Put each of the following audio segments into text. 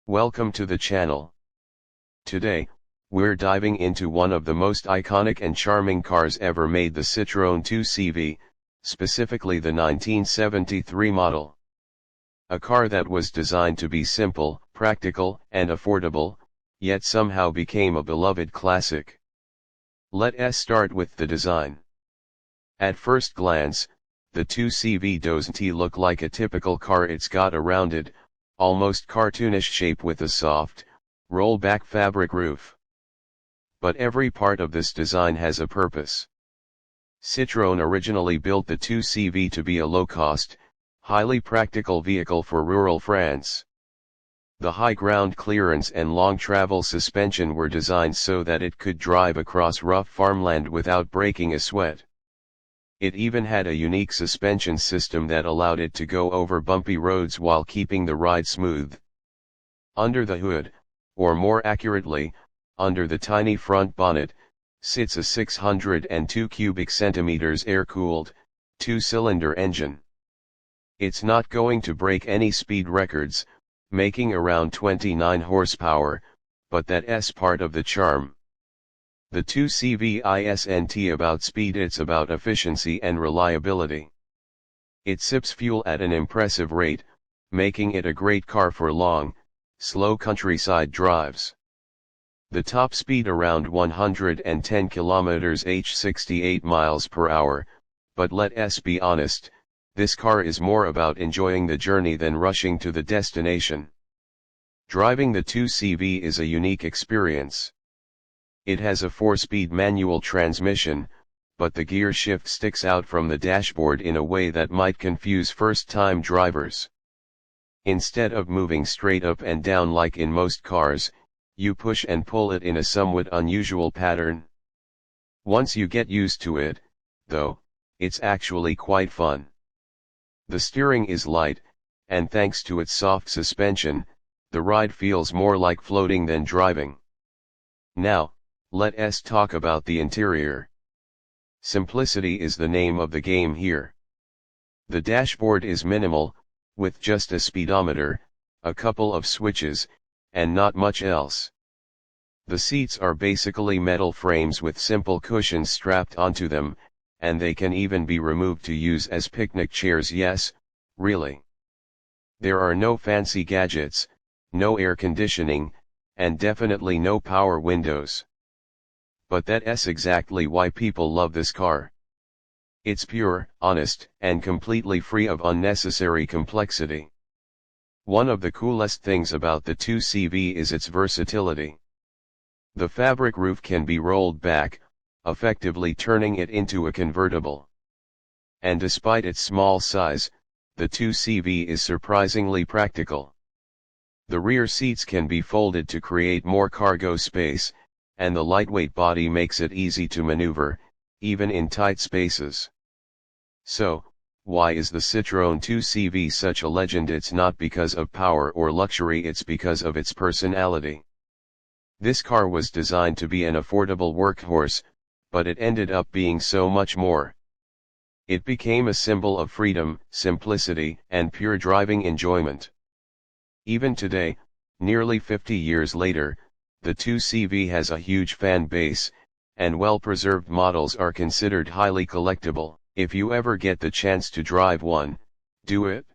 Welcome to the channel. Today, we're diving into one of the most iconic and charming cars ever made, the Cetron 2CV, specifically the 1973 model. A car that was designed to be simple, practical, and affordable, yet somehow became a beloved classic. Let's start with the design. At first glance, the 2CV doesn't look like a typical car. It's got a rounded, almost cartoonish shape with a soft, roll-back fabric roof. But every part of this design has a purpose. Citroën originally built the 2CV to be a low-cost, highly practical vehicle for rural France. The high ground clearance and long travel suspension were designed so that it could drive across rough farmland without breaking a sweat. It even had a unique suspension system that allowed it to go over bumpy roads while keeping the ride smooth. Under the hood, or more accurately, under the tiny front bonnet, sits a 602 cubic centimeters air-cooled, two-cylinder engine. It's not going to break any speed records, making around 29 horsepower, but that's part of the charm. The 2CV isn't about speed, it's about efficiency and reliability. It sips fuel at an impressive rate, making it a great car for long, slow countryside drives. The top speed around 110 km/h, 68 miles per hour, but let's be honest, this car is more about enjoying the journey than rushing to the destination. Driving the 2CV is a unique experience. It has a 4-speed manual transmission, but the gear shift sticks out from the dashboard in a way that might confuse first-time drivers. Instead of moving straight up and down like in most cars, you push and pull it in a somewhat unusual pattern. Once you get used to it, though, it's actually quite fun. The steering is light, and thanks to its soft suspension, the ride feels more like floating than driving. Now, let's talk about the interior. Simplicity is the name of the game here. The dashboard is minimal, with just a speedometer, a couple of switches, and not much else. The seats are basically metal frames with simple cushions strapped onto them, and they can even be removed to use as picnic chairs. Yes, really. There are no fancy gadgets, no air conditioning, and definitely no power windows. But that's exactly why people love this car. It's pure, honest, and completely free of unnecessary complexity. One of the coolest things about the 2CV is its versatility. The fabric roof can be rolled back, effectively turning it into a convertible. And despite its small size, the 2CV is surprisingly practical. The rear seats can be folded to create more cargo space, and the lightweight body makes it easy to maneuver, even in tight spaces. So, why is the Citroën 2CV such a legend? It's not because of power or luxury, it's because of its personality. This car was designed to be an affordable workhorse, but it ended up being so much more. It became a symbol of freedom, simplicity, and pure driving enjoyment. Even today, nearly 50 years later, the 2CV has a huge fan base, and well-preserved models are considered highly collectible. If you ever get the chance to drive one, do it.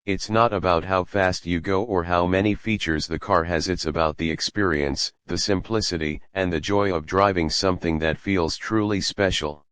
It's not about how fast you go or how many features the car has, it's about the experience, the simplicity, and the joy of driving something that feels truly special.